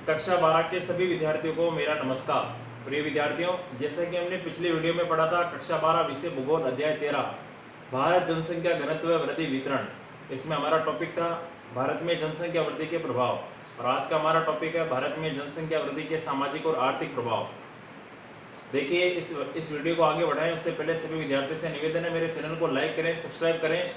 कक्षा 12 के सभी विद्यार्थियों को मेरा नमस्कार। प्रिय विद्यार्थियों, जैसा कि हमने पिछले वीडियो में पढ़ा था कक्षा 12 विषय भूगोल अध्याय 13 भारत जनसंख्या घनत्व वृद्धि वितरण। इसमें हमारा टॉपिक था भारत में जनसंख्या वृद्धि के प्रभाव, और आज का हमारा टॉपिक है भारत में जनसंख्या वृद्धि के सामाजिक और आर्थिक प्रभाव। देखिए, इस वीडियो को आगे बढ़ाएं उससे पहले सभी विद्यार्थियों से निवेदन है, मेरे चैनल को लाइक करें, सब्सक्राइब करें।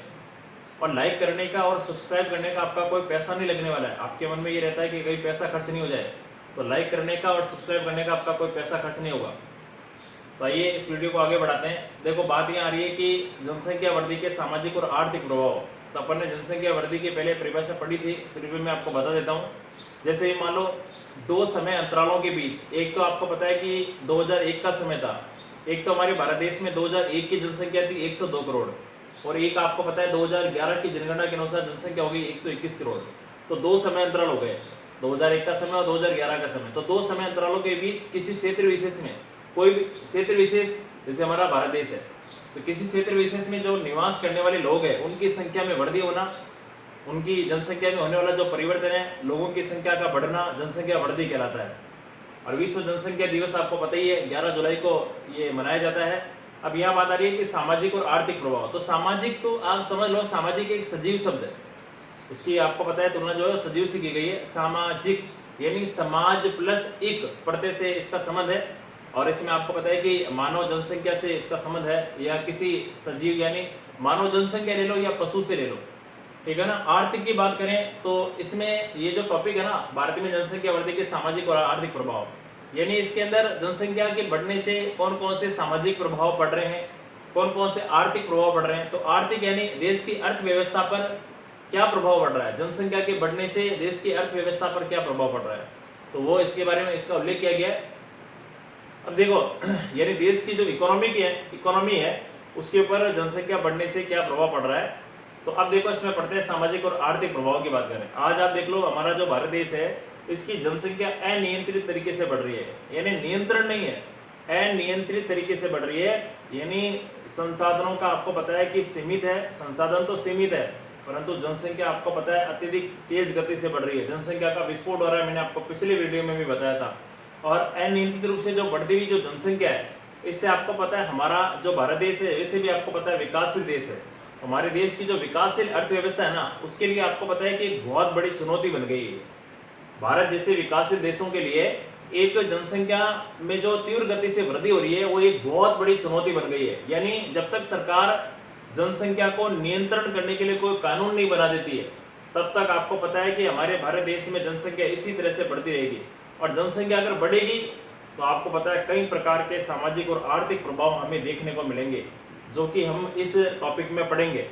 और लाइक करने का और सब्सक्राइब करने का आपका कोई पैसा नहीं लगने वाला है। आपके मन में ये रहता है कि कहीं पैसा खर्च नहीं हो जाए, तो लाइक करने का और सब्सक्राइब करने का आपका कोई पैसा खर्च नहीं होगा। तो आइए इस वीडियो को आगे बढ़ाते हैं। देखो, बात यहाँ आ रही है कि जनसंख्या वृद्धि के सामाजिक और आर्थिक प्रभाव। तो अपन ने जनसंख्या वृद्धि की पहले परिभाषा पढ़ी थी, फिर भी मैं आपको बता देता हूँ। जैसे मान लो दो समय अंतरालों के बीच, एक तो आपको पता है कि 2001 का समय था, एक तो हमारे भारत देश में 2001 की जनसंख्या थी 102 करोड़, और एक आपको पता है 2011 की जनगणना के अनुसार जनसंख्या हो गई 121 करोड़। तो दो समय अंतराल हो गए, 2001 का समय और 2011 का समय। तो दो समय अंतरालों के बीच किसी क्षेत्र विशेष में, कोई भी क्षेत्र विशेष, जैसे हमारा भारत देश है, तो किसी क्षेत्र विशेष में जो निवास करने वाले लोग हैं उनकी संख्या में वृद्धि होना, उनकी जनसंख्या में होने वाला जो परिवर्तन है, लोगों की संख्या का बढ़ना, जनसंख्या वृद्धि कहलाता है। और विश्व जनसंख्या दिवस आपको पता ही है 11 जुलाई को ये मनाया जाता है। अब यहाँ बात आ रही है कि सामाजिक और आर्थिक प्रभाव। तो सामाजिक, तो आप समझ लो सामाजिक एक सजीव शब्द है, इसकी आपको पता है तुलना जो है सजीव से की गई है। सामाजिक यानी समाज प्लस एक प्रत्यय से इसका संबंध है, और इसमें आपको पता है कि मानव जनसंख्या से इसका संबंध है, या किसी सजीव यानी मानव जनसंख्या ले लो या पशु से ले लो, ठीक है ना। आर्थिक की बात करें तो इसमें ये जो टॉपिक है ना, भारत में जनसंख्या वृद्धि के सामाजिक और आर्थिक प्रभाव, यानी इसके अंदर जनसंख्या के बढ़ने से कौन कौन से सामाजिक प्रभाव पड़ रहे हैं, कौन कौन से आर्थिक प्रभाव पड़ रहे हैं। तो आर्थिक यानी देश की अर्थव्यवस्था पर क्या प्रभाव पड़ रहा है, जनसंख्या के बढ़ने से देश की अर्थव्यवस्था पर क्या प्रभाव पड़ रहा है, तो वो इसके बारे में इसका उल्लेख किया गया है। अब देखो, यानी देश की जो इकोनॉमी है उसके ऊपर जनसंख्या बढ़ने से क्या प्रभाव पड़ रहा है। तो अब देखो, इसमें पढ़ते हैं सामाजिक और आर्थिक प्रभाव की बात करें। आज आप देख लो, हमारा जो भारत देश है इसकी जनसंख्या अनियंत्रित तरीके से बढ़ रही है, यानी नियंत्रण नहीं है, अनियंत्रित तरीके से बढ़ रही है। यानी संसाधनों का आपको पता है कि सीमित है, संसाधन तो सीमित है, परंतु जनसंख्या आपको पता है अत्यधिक तेज गति से बढ़ रही है, जनसंख्या का विस्फोट हो रहा है। मैंने आपको पिछले वीडियो में भी बताया था। और अनियंत्रित रूप से जो बढ़ती हुई जो जनसंख्या है, इससे आपको पता है हमारा जो भारत देश है वैसे भी आपको पता है विकासशील देश है। हमारे देश की जो विकासशील अर्थव्यवस्था है ना, उसके लिए आपको पता है कि एक बहुत बड़ी चुनौती बन गई है। भारत जैसे विकासशील देशों के लिए एक जनसंख्या में जो तीव्र गति से वृद्धि हो रही है वो एक बहुत बड़ी चुनौती बन गई है। यानी जब तक सरकार जनसंख्या को नियंत्रण करने के लिए कोई कानून नहीं बना देती है, तब तक आपको पता है कि हमारे भारत देश में जनसंख्या इसी तरह से बढ़ती रहेगी। और जनसंख्या अगर बढ़ेगी तो आपको पता है कई प्रकार के सामाजिक और आर्थिक प्रभाव हमें देखने को मिलेंगे, जो कि हम इस टॉपिक में पढ़ेंगे।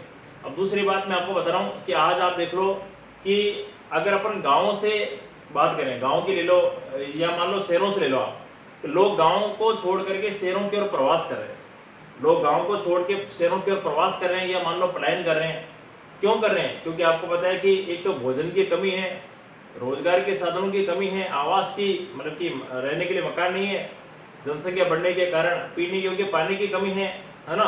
अब दूसरी बात मैं आपको बता रहा हूँ कि आज आप देख लो कि अगर अपन गाँवों से बात करें, गाँव की ले लो या मान लो शहरों से ले लो आप, तो लोग गाँव को छोड़ करके शहरों की ओर प्रवास कर रहे हैं। लोग गाँव को छोड़ के शहरों की ओर प्रवास कर रहे हैं, या मान लो पलायन कर रहे हैं। क्यों कर रहे हैं? क्योंकि आपको पता है कि एक तो भोजन की कमी है, रोजगार के साधनों की कमी है, आवास की मतलब कि रहने के लिए मकान नहीं है, जनसंख्या बढ़ने के कारण पीने योग्य पानी की कमी है ना।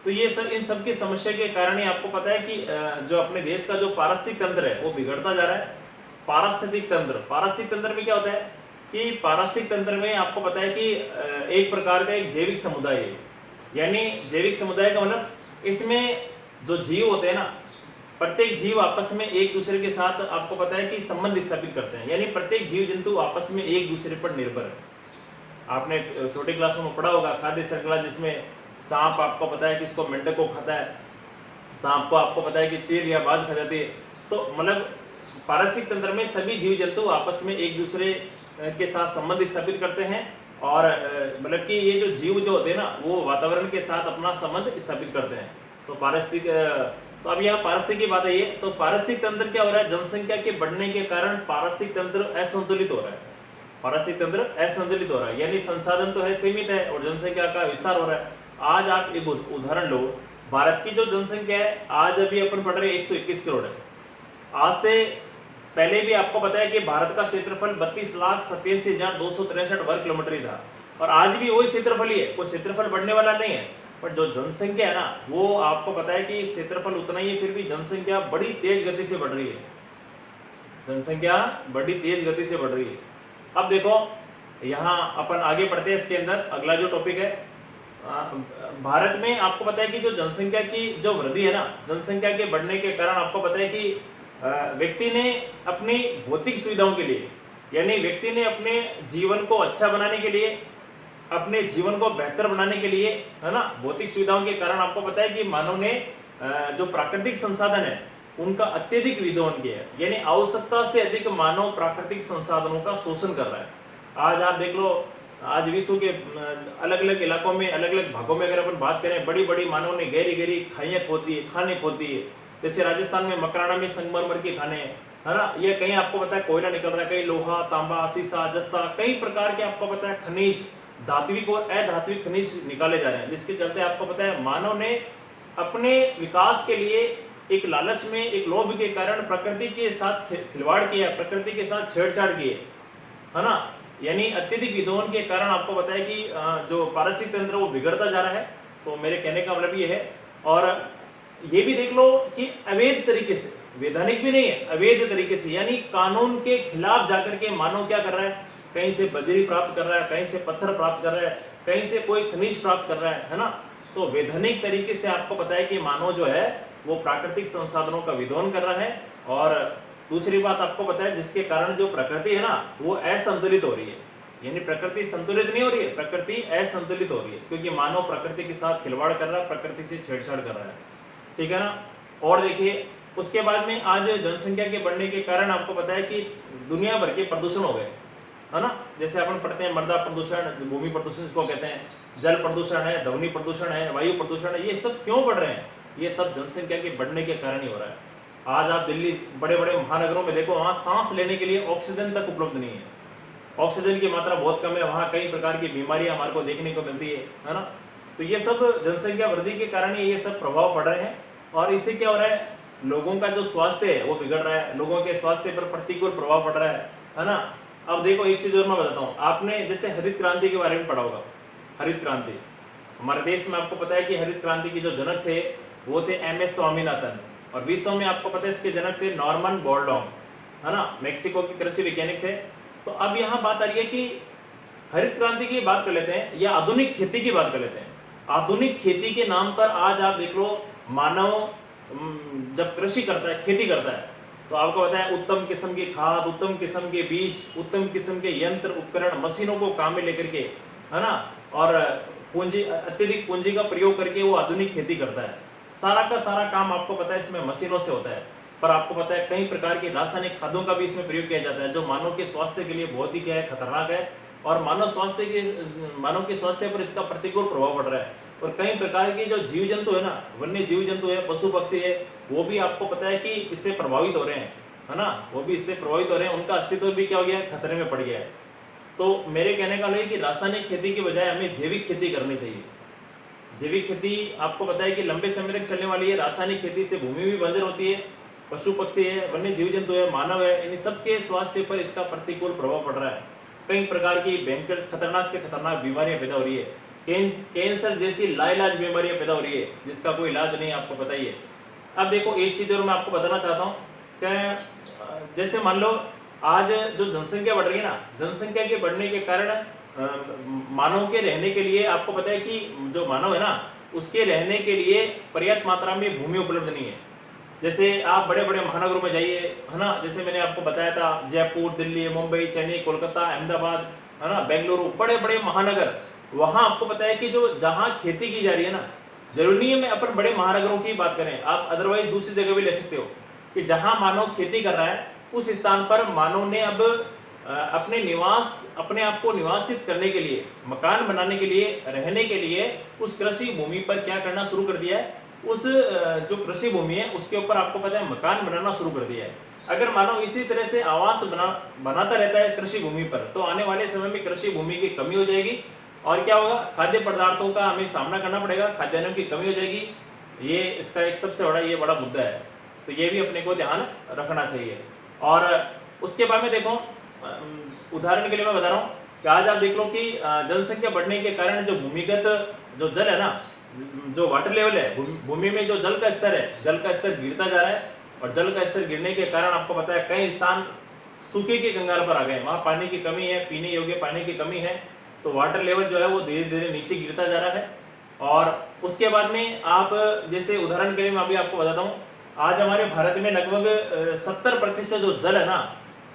तो ये सब, इन सब की समस्या के कारण ही आपको पता है कि जो अपने देश का जो पारिस्थितिक तंत्र है वो बिगड़ता जा रहा है। पारिस्थितिक तंत्र में क्या होता है कि पारिस्थितिक तंत्र में आपको पता है कि एक प्रकार का एक जैविक समुदाय है। यानी जैविक समुदाय का मतलब इसमें जो जीव होते हैं ना, प्रत्येक जीव आपस में एक दूसरे के साथ आपको पता है कि संबंध स्थापित करते हैं। यानी प्रत्येक जीव जंतु आपस में एक दूसरे पर निर्भर है। आपने छोटी क्लासों में पढ़ा होगा खाद्य श्रृंखला, जिसमें सांप आपको पता है कि इसको मेंढक को खाता है, सांप को आपको पता है कि चील या बाज खा जाती है। तो मतलब पारिस्थितिक तंत्र में सभी जीव जंतु आपस में एक दूसरे के साथ संबंध स्थापित करते हैं, और मतलब कि ये जो जीव जो होते हैं ना, वो वातावरण के साथ अपना संबंध स्थापित करते हैं। तो तो अब यहाँ पारिस्थितिक की बात है ये। तो पारिस्थितिक तंत्र क्या हो रहा है, जनसंख्या के बढ़ने के कारण पारिस्थितिक तंत्र असंतुलित हो रहा है। पारिस्थितिक तंत्र असंतुलित हो रहा है, यानी संसाधन तो है सीमित है और जनसंख्या का विस्तार हो रहा है। आज आप एक उदाहरण लो, भारत की जो जनसंख्या है आज अभी अपन पढ़ रहे 121 करोड़ है। आज से पहले भी आपको पता है कि भारत का क्षेत्रफल 32,87,263 वर्ग किलोमीटर ही था, और आज भी वही क्षेत्रफल ही है, कोई क्षेत्रफल बढ़ने वाला नहीं है। पर जो जनसंख्या है ना, वो आपको पता है कि क्षेत्रफल उतना ही है, फिर भी जनसंख्या बड़ी तेज गति से बढ़ रही है, जनसंख्या बड़ी तेज गति से बढ़ रही है। अब देखो यहाँ अपन आगे बढ़ते हैं, इसके अंदर अगला जो टॉपिक है, भारत में आपको पता है कि जो जनसंख्या की जो वृद्धि है ना, जनसंख्या के बढ़ने के कारण आपको पता है कि व्यक्ति ने अपनी भौतिक सुविधाओं के लिए, यानी व्यक्ति ने अपने जीवन को अच्छा बनाने के लिए, अपने जीवन को बेहतर बनाने के लिए, है ना, भौतिक सुविधाओं के कारण आपको पता है कि मानव ने जो प्राकृतिक संसाधन है उनका अत्यधिक विदोहन किया है, यानी आवश्यकता से अधिक मानव प्राकृतिक संसाधनों का शोषण कर रहा है। आज आप देख लो, आज विश्व के अलग अलग इलाकों में, अलग अलग भागों में अगर अपन बात करें, बड़ी बड़ी मानव ने गहरी गहरी खाइयाँ खोदी है, खाने खोदी है। जैसे राजस्थान में मकराना में संगमरमर के खाने, है ना, ये कहीं आपको पता है कोयला निकल रहा है, कहीं लोहा, तांबा, सीसा, जस्ता, कई प्रकार के आपको पता है खनिज, धात्विक और अधात्विक खनिज निकाले जा रहे हैं, जिसके चलते आपको पता है मानव ने अपने विकास के लिए एक लालच में, एक लोभ के कारण प्रकृति के साथ खिलवाड़ किया, प्रकृति के साथ छेड़छाड़ किए, है ना, यानी अत्यधिक विदोहन के कारण आपको पता है कि जो पारिस्थितिक तंत्र वो बिगड़ता जा रहा है। तो मेरे कहने का मतलब ये है, और ये भी देख लो कि अवैध तरीके से, वैधानिक भी नहीं है, अवैध तरीके से, यानी कानून के खिलाफ जाकर के मानव क्या कर रहा है, कहीं से बजरी प्राप्त कर रहा है, कहीं से पत्थर प्राप्त कर रहा है, कहीं से कोई खनिज प्राप्त कर रहा है ना। तो वैधानिक तरीके से आपको पता है कि मानव जो है वो प्राकृतिक संसाधनों का विदोहन कर रहा है। और दूसरी बात आपको पता है, जिसके कारण जो प्रकृति है ना वो असंतुलित हो रही है, यानी प्रकृति संतुलित नहीं हो रही है, प्रकृति असंतुलित हो रही है, क्योंकि मानव प्रकृति के साथ खिलवाड़ कर रहा है, प्रकृति से छेड़छाड़ कर रहा है, ठीक है ना। और देखिए उसके बाद में आज जनसंख्या के बढ़ने के कारण आपको पता है कि दुनिया भर के प्रदूषण हो गए, है ना। जैसे अपन पढ़ते हैं मृदा प्रदूषण, भूमि प्रदूषण इसको कहते हैं, जल प्रदूषण है, ध्वनि प्रदूषण है, वायु प्रदूषण है, ये सब क्यों बढ़ रहे हैं? ये सब जनसंख्या के बढ़ने के कारण ही हो रहा है। आज आप दिल्ली बड़े बड़े महानगरों में देखो, वहाँ सांस लेने के लिए ऑक्सीजन तक उपलब्ध नहीं है, ऑक्सीजन की मात्रा बहुत कम है, वहाँ कई प्रकार की बीमारियां हमारे को देखने को मिलती है ना। तो ये सब जनसंख्या वृद्धि के कारण ही ये सब प्रभाव पड़ रहे हैं। और इससे क्या हो रहा है, लोगों का जो स्वास्थ्य है वो बिगड़ रहा है, लोगों के स्वास्थ्य पर प्रतिकूल प्रभाव पड़ रहा है ना। अब देखो एक चीज़ और मैं बताता हूँ, आपने जैसे हरित क्रांति के बारे में पढ़ा होगा। हरित क्रांति हमारे देश में आपको पता है कि हरित क्रांति के जो जनक थे वो थे MS स्वामीनाथन, और विश्व में आपको पता है इसके जनक थे नॉर्मन बोरलॉग, है ना, मेक्सिको के कृषि वैज्ञानिक थे। तो अब यहाँ बात आ रही है कि हरित क्रांति की बात कर लेते हैं या आधुनिक खेती की बात कर लेते हैं। आधुनिक खेती के नाम पर आज आप देख लो, मानव जब कृषि करता है, खेती करता है, तो आपको पता है उत्तम किस्म की खाद, उत्तम किस्म के बीज, उत्तम किस्म के यंत्र उपकरण, मशीनों को काम में लेकर के, है ना, और पूंजी, अत्यधिक पूंजी का प्रयोग करके वो आधुनिक खेती करता है। सारा का सारा काम आपको पता है इसमें मशीनों से होता है, पर आपको पता है कई प्रकार की रासायनिक खादों का भी इसमें प्रयोग किया जाता है, जो मानव के स्वास्थ्य के लिए बहुत ही क्या है, खतरनाक है, और मानव के स्वास्थ्य पर इसका प्रतिकूल प्रभाव पड़ रहा है। और कई प्रकार के जो जीव जंतु है ना, वन्य जीव जंतु है, पशु पक्षी है, वो भी आपको पता है कि इससे प्रभावित हो रहे हैं, है ना, वो भी इससे प्रभावित हो रहे हैं, उनका अस्तित्व भी क्या हो गया है, खतरे में पड़ गया है। तो मेरे कहने का है कि रासायनिक खेती की बजाय हमें जैविक खेती करनी चाहिए। जैविक खेती आपको पता है कि लंबे समय तक चलने वाली है। रासायनिक खेती से भूमि भी बंजर होती है, पशु पक्षी है, वन्य जीव जंतु है, मानव है, इन सबके स्वास्थ्य पर इसका प्रतिकूल प्रभाव पड़ रहा है। कई प्रकार की भयंकर खतरनाक से खतरनाक बीमारियां पैदा हो रही है, कैंसर जैसी लाइलाज बीमारियां पैदा हो रही है, जिसका कोई इलाज नहीं, आपको पता ही है। अब देखो एक चीज़ और मैं आपको बताना चाहता हूँ कि जैसे मान लो आज जो जनसंख्या बढ़ रही है ना, जनसंख्या के बढ़ने के कारण मानव के रहने के लिए आपको पता है कि जो मानव है ना, उसके रहने के लिए पर्याप्त मात्रा में भूमि उपलब्ध नहीं है। जैसे आप बड़े बड़े महानगरों में जाइए, है ना, जैसे मैंने आपको बताया था, जयपुर, दिल्ली, मुंबई, चेन्नई, कोलकाता, अहमदाबाद, है ना, बेंगलुरु, बड़े बड़े महानगर, वहाँ आपको पता है कि जो जहाँ खेती की जा रही है ना, जरूरी नहीं है मैं अपन बड़े महानगरों की बात करें, आप अदरवाइज दूसरी जगह भी ले सकते हो, कि जहाँ मानव खेती कर रहा है उस स्थान पर मानव ने अब अपने आप को निवासित करने के लिए, मकान बनाने के लिए, रहने के लिए उस कृषि भूमि पर क्या करना शुरू कर दिया है, उस जो कृषि भूमि है उसके ऊपर आपको पता है मकान बनाना शुरू कर दिया है। अगर मानव इसी तरह से आवास बनाता रहता है कृषि भूमि पर, तो आने वाले समय में कृषि भूमि की कमी हो जाएगी, और क्या होगा, खाद्य पदार्थों का हमें सामना करना पड़ेगा, खाद्यान्नों की कमी हो जाएगी। ये इसका एक सबसे बड़ा मुद्दा है, तो ये भी अपने को ध्यान रखना चाहिए। और उसके बाद में देखो, उदाहरण के लिए मैं बता रहा हूँ कि आज आप देख लो कि जनसंख्या बढ़ने के कारण जो भूमिगत जो जल है ना, जो वाटर लेवल है, भूमि में जो जल का स्तर है, जल का स्तर गिरता जा रहा है, और जल का स्तर गिरने के कारण आपको पता है कई स्थान सूखे के कंगाल पर आ गए, वहाँ पानी की कमी है, पीने योग्य पानी की कमी है, तो वाटर लेवल जो है वो धीरे धीरे नीचे गिरता जा रहा है। और उसके बाद में आप जैसे उदाहरण के लिए मैं अभी आपको बताता हूँ, आज हमारे भारत में लगभग 70% जो जल है ना,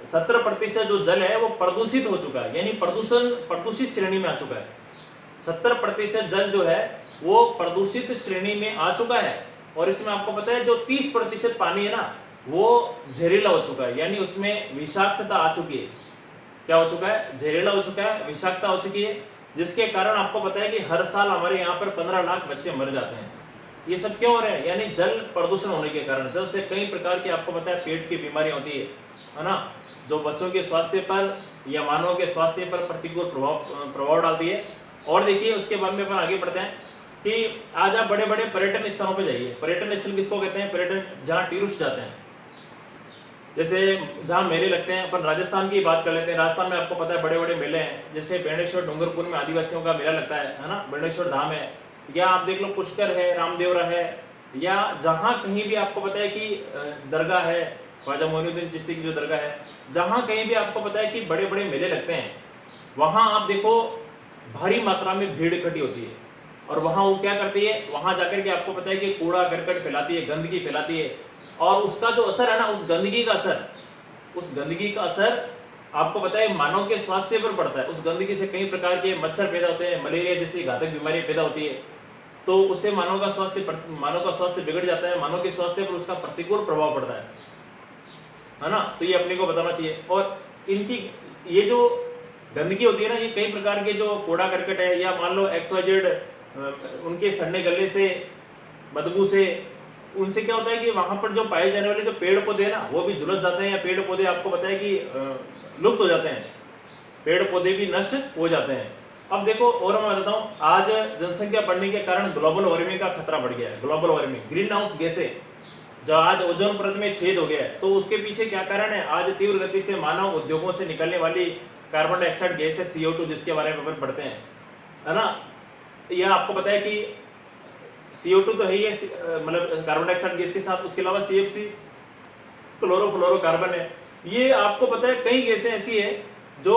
70% जो जल है वो प्रदूषित हो चुका है, यानी प्रदूषित श्रेणी में आ चुका है। 70% जल जो है वो प्रदूषित श्रेणी में आ चुका है। और इसमें आपको पता है जो 30% पानी है ना वो जहरीला हो चुका है, यानी उसमें विषाक्तता आ चुकी है। क्या हो चुका है? जहरीला हो चुका है, विषाक्तता हो चुकी है, जिसके कारण आपको पता है कि हर साल हमारे यहाँ पर 15 लाख बच्चे मर जाते हैं। ये सब क्यों हो रहे हैं? यानी जल प्रदूषण होने के कारण। जल से कई प्रकार की आपको पता है पेट की बीमारियां होती है ना, जो बच्चों के स्वास्थ्य पर या मानव के स्वास्थ्य पर प्रतिकूल प्रभाव डालती है। और देखिए उसके बाद में अपन आगे बढ़ते हैं कि आज आप बड़े बड़े पर्यटन स्थलों पर जाइए। पर्यटन स्थल किसको कहते हैं? पर्यटन जहाँ टूरिस्ट जाते हैं, जैसे जहाँ मेले लगते हैं। अपन राजस्थान की बात कर लेते हैं। राजस्थान में आपको पता है बड़े बड़े मेले हैं, जैसे बेणेश्वर डूंगरपुर में आदिवासियों का मेला लगता है ना, बेणेश्वर धाम है, या आप देख लो पुष्कर है, रामदेवरा है, या जहाँ कहीं भी आपको पता है कि दरगाह है, ख्वाजा मोइनुद्दीन चिश्ती की जो दरगाह है, जहाँ कहीं भी आपको पता है कि बड़े बड़े मेले लगते हैं, वहाँ आप देखो भारी मात्रा में भीड़ इकट्ठी होती है। और वहाँ वो क्या करती है, वहाँ जाकर के आपको पता है कि कूड़ा करकट फैलाती है, गंदगी फैलाती है। और उसका जो असर है ना, उस गंदगी का असर आपको पता है मानव के स्वास्थ्य पर पड़ता है। उस गंदगी से कई प्रकार के मच्छर पैदा होते हैं, मलेरिया जैसी घातक बीमारियां पैदा होती है, तो उससे मानव का स्वास्थ्य बिगड़ जाता है, मानव के स्वास्थ्य पर उसका प्रतिकूल प्रभाव पड़ता है ना। तो ये अपने को बताना चाहिए। और इनकी ये जो गंदगी होती है ना, ये कई प्रकार के जो कूड़ा करकट है, या मान लो XYZ उनके सड़ने गलने से, बदबू से, उनसे क्या होता है कि वहां पर जो पाए जाने वाले जो पेड़ पौधे हैं ना वो भी झुलस जाते हैं, या पेड़ पौधे आपको पता है कि लुप्त हो जाते हैं, पेड़ पौधे भी नष्ट हो जाते हैं। अब देखो और मैं बताता हूँ, आज जनसंख्या बढ़ने के कारण ग्लोबल वार्मिंग का खतरा बढ़ गया है। ग्लोबल वार्मिंग, ग्रीन हाउस गैसें जो आज ओजोन परत में छेद हो गया है, तो उसके पीछे क्या कारण है? आज तीव्र गति से मानव उद्योगों से निकलने वाली कार्बन डाइऑक्साइड गैस है, CO2, जिसके बारे में अपन पढ़ते हैं, है ना। यह आपको पता है कि CO2 तो है ही है, मतलब कार्बन डाइऑक्साइड गैस के साथ, उसके अलावा CFC क्लोरोफ्लोरोकार्बन है। ये आपको पता है कई गैसें ऐसी है जो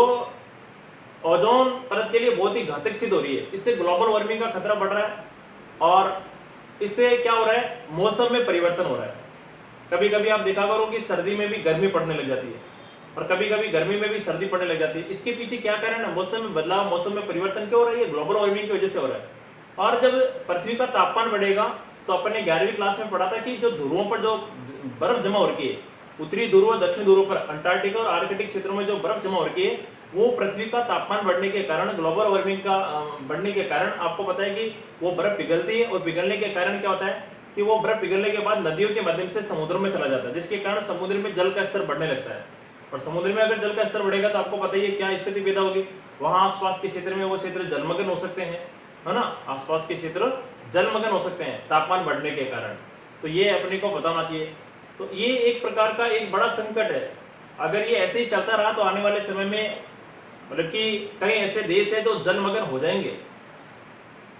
ओजोन परत के लिए बहुत ही घातक सिद्ध हो रही है। इससे ग्लोबल वार्मिंग का खतरा बढ़ रहा है, और इससे क्या हो रहा है? मौसम में परिवर्तन हो रहा है। कभी कभी आप देखा करो कि सर्दी में भी गर्मी पड़ने लग जाती है, और कभी कभी गर्मी में भी सर्दी पड़ने लग जाती है। इसके पीछे क्या कारण है? मौसम में बदलाव, मौसम में परिवर्तन क्यों हो रहा है? ये ग्लोबल वार्मिंग की वजह से हो रहा है। और जब पृथ्वी का तापमान बढ़ेगा, तो अपन ने 11वीं क्लास में पढ़ा था कि जो ध्रुवों पर जो बर्फ जमा हो रही है, उत्तरी ध्रुव और दक्षिण ध्रुव पर, अंटार्कटिका और आर्कटिक क्षेत्रों में जो बर्फ जमा हो रही है, वो पृथ्वी का तापमान बढ़ने के कारण, ग्लोबल वार्मिंग का बढ़ने के कारण आपको पता है कि वो बर्फ पिघलती है, और पिघलने के कारण क्या होता है कि वो बर्फ पिघलने के बाद नदियों के माध्यम से समुद्र में चला जाता है, जिसके कारण समुद्र में जल का स्तर बढ़ने लगता है। और समुद्र में अगर जल का स्तर बढ़ेगा तो आपको पता ही है क्या स्थिति पैदा होगी। वहाँ आसपास के क्षेत्र में वो क्षेत्र जलमग्न हो सकते हैं, है ना। आसपास के क्षेत्र जलमग्न हो सकते हैं तापमान बढ़ने के कारण। तो ये अपने को बताना चाहिए। तो ये एक प्रकार का एक बड़ा संकट है। अगर ये ऐसे ही चलता रहा तो आने वाले समय में मतलब कि कई ऐसे देश है जो जलमग्न हो जाएंगे।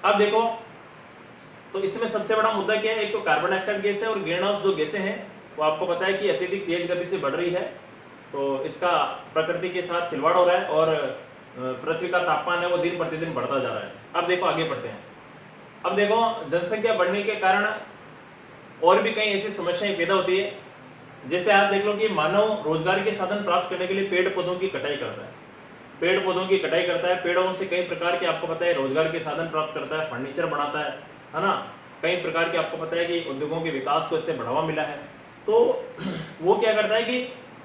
अब देखो, तो इसमें सबसे बड़ा मुद्दा क्या है? एक तो कार्बन डाइऑक्साइड गैस है, और ग्रीन हाउस जो गैसें हैं वो आपको पता है कि अत्यधिक तेज गति से बढ़ रही है। तो इसका प्रकृति के साथ खिलवाड़ हो रहा है, और पृथ्वी का तापमान है वो दिन प्रतिदिन बढ़ता जा रहा है। अब देखो आगे बढ़ते हैं। अब देखो, जनसंख्या बढ़ने के कारण और भी कई ऐसी समस्याएं पैदा होती है। जैसे आप देख लो कि मानव रोजगार के साधन प्राप्त करने के लिए पेड़ पौधों की कटाई करता है, पेड़ों से कई प्रकार के आपको पता है रोजगार के साधन प्राप्त करता है, फर्नीचर बनाता है ना। कई प्रकार के आपको पता है कि उद्योगों के विकास को इससे बढ़ावा मिला है। तो वो क्या करता है कि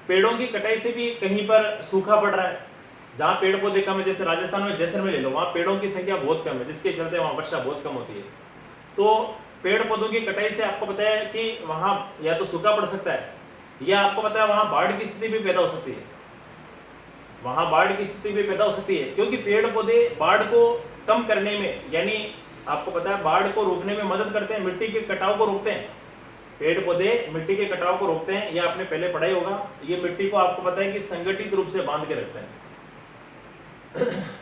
पेड़ों की कटाई से भी कहीं पर सूखा पड़ रहा है। जहाँ पेड़ पौधे कम है, जैसे राजस्थान में जैसलमेर ले लो, वहाँ पेड़ों की संख्या बहुत कम है, जिसके चलते वहाँ वर्षा बहुत कम होती है। तो पेड़ पौधों की कटाई से आपको पता है कि वहाँ या तो सूखा पड़ सकता है, या आपको पता है वहाँ बाढ़ की स्थिति भी पैदा हो सकती है। क्योंकि पेड़ पौधे बाढ़ को कम करने में, यानी आपको पता है बाढ़ को रोकने में मदद करते हैं, मिट्टी के कटाव को रोकते हैं। पेड़ पौधे मिट्टी के कटाव को रोकते हैं, या आपने पहले पढ़ा ही होगा। ये मिट्टी को आपको पता है कि संगठित रूप से बांध के रखते हैं।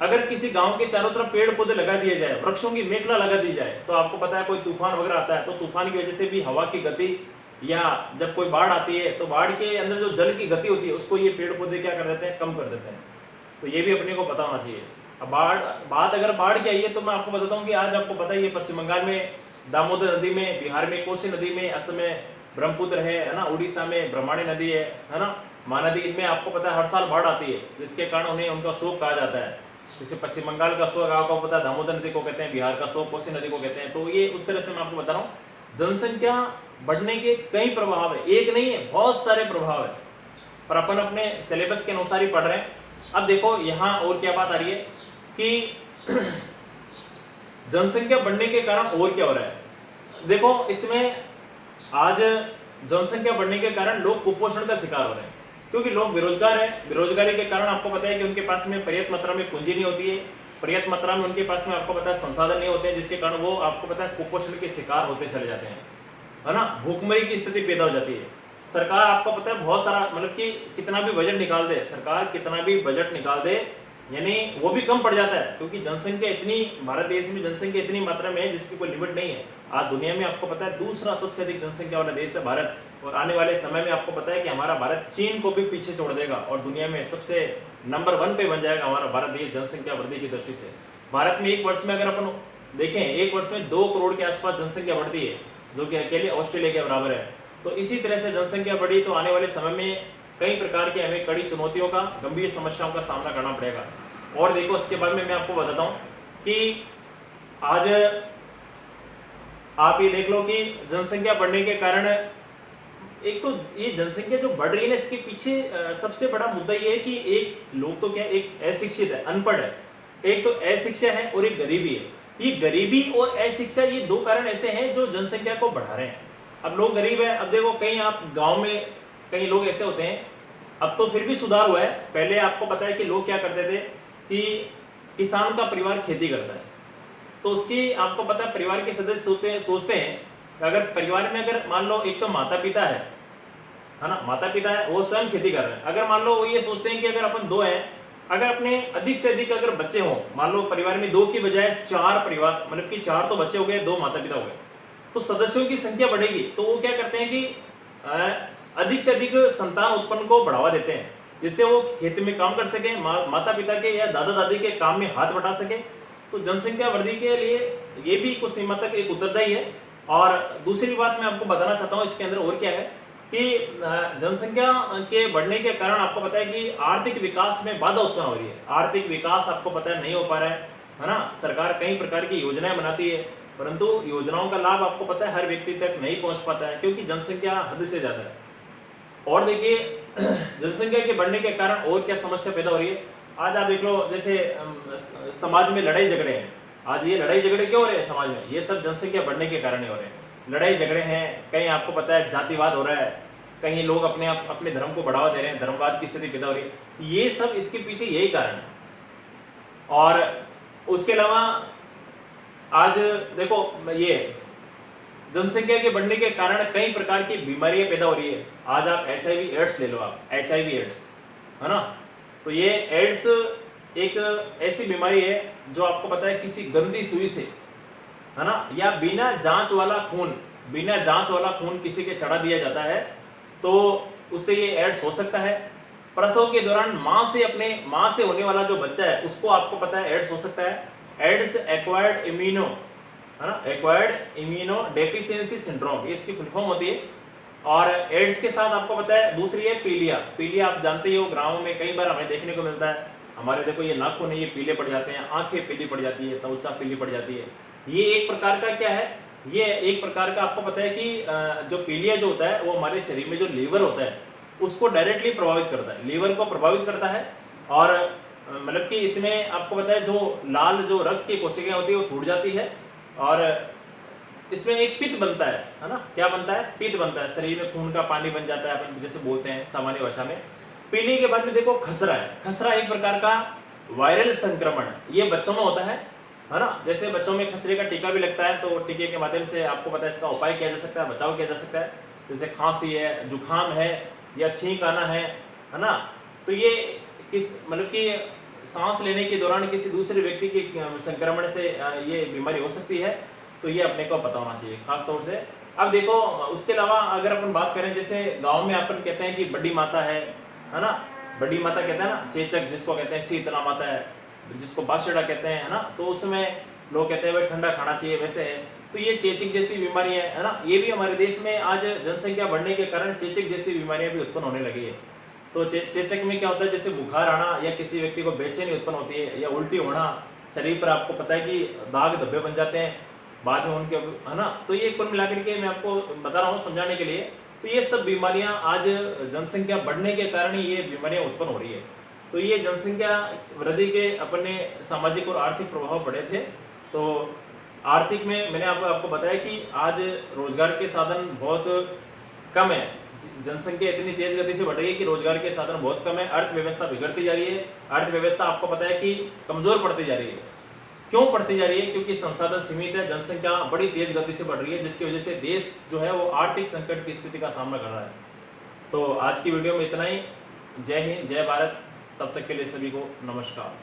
अगर किसी गांव के चारों तरफ पेड़ पौधे लगा दिए जाए, वृक्षों की मेखला लगा दी जाए, तो आपको पता है कोई तूफान वगैरह आता है, तो तूफान की वजह से भी हवा की गति या जब कोई बाढ़ आती है तो बाढ़ के अंदर जो जल की गति होती है उसको ये पेड़ पौधे क्या कर देते हैं, कम कर देते हैं। तो ये भी अपने को पता होना चाहिए। अब बात अगर बाढ़ की आई है तो मैं आपको बताता हूँ कि आज आपको पता ही है पश्चिम बंगाल में दामोदर नदी में, बिहार में कोसी नदी में, असम में ब्रह्मपुत्र है ना, उड़ीसा में ब्रह्मणी नदी है ना, महानदी, इनमें आपको पता है हर साल बाढ़ आती है, जिसके कारण उन्हें उनका शोक कहा जाता है। जैसे पश्चिम बंगाल का शोक आपको पता है दामोदर नदी को कहते हैं, बिहार का शोक कोसी नदी को कहते हैं। तो ये उस तरह से मैं आपको बता रहा हूँ, जनसंख्या बढ़ने के कई प्रभाव है, एक नहीं है, बहुत सारे प्रभाव है, पर अपन अपने सिलेबस के अनुसार ही पढ़ रहे हैं। अब देखो यहाँ और क्या बात आ रही है कि जनसंख्या बढ़ने के कारण और क्या हो रहा है। देखो इसमें आज जनसंख्या बढ़ने के कारण लोग कुपोषण का शिकार हो रहे हैं, क्योंकि लोग बेरोजगार हैं। बेरोजगारी के कारण आपको पता है कि उनके पास में पर्याप्त मात्रा में पूंजी नहीं होती है, पर्याप्त मात्रा में उनके पास में आपको पता है संसाधन नहीं होते हैं, जिसके कारण वो आपको पता है कुपोषण के शिकार होते चले जाते हैं, है ना, भूखमरी की स्थिति पैदा हो जाती है। सरकार आपको पता है बहुत सारा मतलब कि कितना भी बजट निकाल दे, सरकार कितना भी बजट निकाल दे, यानी वो भी कम पड़ जाता है, क्योंकि जनसंख्या इतनी, भारत देश में जनसंख्या इतनी मात्रा में है जिसकी कोई लिमिट नहीं है। आज दुनिया में आपको पता है दूसरा सबसे अधिक जनसंख्या वाला देश है भारत, और आने वाले समय में आपको पता है कि हमारा भारत चीन को भी पीछे छोड़ देगा और दुनिया में सबसे नंबर 1 पे बन जाएगा हमारा भारत देश जनसंख्या वृद्धि की दृष्टि से। भारत में एक वर्ष में अगर अपन देखें, एक वर्ष में 2 करोड़ के आसपास जनसंख्या बढ़ती है, जो कि अकेले ऑस्ट्रेलिया के बराबर है। तो इसी तरह से जनसंख्या बढ़ी तो आने वाले समय में कई प्रकार की हमें कड़ी चुनौतियों का, गंभीर समस्याओं का सामना करना पड़ेगा। और देखो उसके बाद में मैं आपको बताता हूँ कि आज आप ये देख लो कि जनसंख्या बढ़ने के कारण, एक तो ये जनसंख्या जो बढ़ रही है ना, इसके पीछे सबसे बड़ा मुद्दा ये है कि एक लोग तो क्या, एक अशिक्षित है, अनपढ़ है, एक तो अशिक्षा है और एक गरीबी है। ये गरीबी और अशिक्षा, ये 2 कारण ऐसे हैं जो जनसंख्या को बढ़ा रहे हैं। अब लोग गरीब है, अब देखो कहीं आप गांव में कई लोग ऐसे होते हैं, अब तो फिर भी सुधार हुआ है। पहले आपको पता है कि लोग क्या करते थे कि किसान का परिवार खेती करता है, तो उसकी आपको पता है परिवार के सदस्य सोचते हैं अगर परिवार में अगर मान लो एक तो माता पिता है ना, माता पिता है वो स्वयं खेती कर रहे हैं, अगर मान लो वो ये सोचते हैं कि अगर अपन 2 हैं, अगर अपने अधिक से अधिक अगर बच्चे हों, मान लो परिवार में 2 की बजाय 4 परिवार, मतलब कि 4 तो बच्चे हो गए, 2 माता पिता हो गए, तो सदस्यों की संख्या बढ़ेगी। तो वो क्या करते हैं कि अधिक से अधिक संतान उत्पन्न को बढ़ावा देते हैं, जिससे वो खेती में काम कर सके, माता पिता के या दादा दादी के काम में हाथ बटा सके। तो जनसंख्या वृद्धि के लिए ये भी कुछ सीमा तक एक उत्तरदायी है। और दूसरी बात मैं आपको बताना चाहता हूँ इसके अंदर और क्या है कि जनसंख्या के बढ़ने के कारण आपको पता है कि आर्थिक विकास में बाधा उत्पन्न हो रही है। आर्थिक विकास आपको पता है नहीं हो पा रहा है ना। सरकार कई प्रकार की योजनाएं बनाती है, परंतु योजनाओं का लाभ आपको पता है हर व्यक्ति तक नहीं पहुंच पाता है, क्योंकि जनसंख्या हद से ज्यादा है। और देखिए जनसंख्या के बढ़ने के कारण और क्या समस्या पैदा हो रही है। आज आप देख लो जैसे समाज में लड़ाई झगड़े हैं। आज ये लड़ाई झगड़े क्यों हो रहे हैं समाज में? ये सब जनसंख्या बढ़ने के कारण ही हो रहे हैं। लड़ाई झगड़े हैं, कहीं आपको पता है जातिवाद हो रहा है, कहीं लोग अपने धर्म को बढ़ावा दे रहे हैं, धर्मवाद की स्थिति पैदा हो रही है। ये सब इसके पीछे यही कारण है। और उसके अलावा आज देखो ये जनसंख्या के बढ़ने के कारण कई प्रकार की बीमारियां पैदा हो रही है। आज आप HIV एड्स ले लो, आप HIV एड्स है ना, तो ये एड्स एक ऐसी बीमारी है जो आपको पता है किसी गंदी सुई से है ना, या बिना जांच वाला खून किसी के चढ़ा दिया जाता है तो उससे ये एड्स हो सकता है। प्रसव के दौरान माँ से होने वाला जो बच्चा है उसको आपको पता है एड्स हो सकता है। एड्स एक्वायर्ड इम्यूनो है ना, एक्वायर्ड इम्यूनो डेफिशिएंसी सिंड्रोम, ये इसकी फुल फॉर्म होती है। और एड्स के साथ आपको पता है दूसरी है पीलिया। पीलिया आप जानते ही हो, गाँव में कई बार हमें देखने को मिलता है। हमारे देखो ये नाखून है, ये पीले पड़ जाते हैं, आंखें पीली पड़ जाती है, त्वचा पीली पड़ जाती है। ये एक प्रकार का क्या है, ये एक प्रकार का आपको पता है कि जो पीलिया जो होता है वो हमारे शरीर में जो लीवर होता है उसको डायरेक्टली प्रभावित करता है, लीवर को प्रभावित करता है। और मतलब कि इसमें आपको पता है जो लाल जो रक्त की कोशिकाएं होती है वो टूट जाती है और इसमें एक पित्त बनता है ना, क्या बनता है, पित्त बनता है, शरीर में खून का पानी बन जाता है, अपन जैसे बोलते हैं सामान्य भाषा में। पीलिया के बाद में देखो खसरा है। खसरा एक प्रकार का वायरल संक्रमण है, ये बच्चों में होता है ना। जैसे बच्चों में खसरे का टीका भी लगता है, तो टीके के माध्यम से आपको पता है इसका उपाय किया जा सकता है, बचाव किया जा सकता है। जैसे खांसी है, जुकाम है या छींक आना है ना, तो ये किस मतलब कि सांस लेने के दौरान किसी दूसरे व्यक्ति के संक्रमण से ये बीमारी हो सकती है। तो ये अपने को पता होना चाहिए, खास तौर से अब देखो उसके अलावा अगर अपन बात करें, जैसे गांव में अपन कहते हैं कि बड़ी माता है ना, बड़ी माता कहते हैं ना, चेचक जिसको कहते हैं, शीतला माता है जिसको बादशाह कहते हैं, है ना, तो उसमें लोग कहते हैं भाई ठंडा खाना चाहिए, वैसे है। तो ये चेचक जैसी बीमारी है ना, ये भी हमारे देश में आज जनसंख्या बढ़ने के कारण चेचक जैसी बीमारियां भी उत्पन्न होने लगी है। तो चेचक में क्या होता है, जैसे बुखार आना या किसी व्यक्ति को बेचैनी उत्पन्न होती है या उल्टी होना, शरीर पर आपको पता है कि दाग धब्बे बन जाते हैं बाद में उनके, है ना। तो ये कुल मिलाकर के मैं आपको बता रहा हूँ समझाने के लिए। तो ये सब बीमारियां आज जनसंख्या बढ़ने के कारण ही ये बीमारियां उत्पन्न हो रही है। तो ये जनसंख्या वृद्धि के अपने सामाजिक और आर्थिक प्रभाव पड़े थे। तो आर्थिक में मैंने आपको बताया कि आज रोजगार के साधन बहुत कम है, जनसंख्या इतनी तेज गति से बढ़ रही है कि रोजगार के साधन बहुत कम है, अर्थव्यवस्था बिगड़ती जा रही है। अर्थव्यवस्था आपको पता है कि कमजोर पड़ती जा रही है। क्यों पड़ती जा रही है? क्योंकि संसाधन सीमित है, जनसंख्या बड़ी तेज गति से बढ़ रही है, जिसकी वजह से देश जो है वो आर्थिक संकट की स्थिति का सामना कर रहा है। तो आज की वीडियो में इतना ही। जय हिंद, जय भारत। तब तक के लिए सभी को नमस्कार।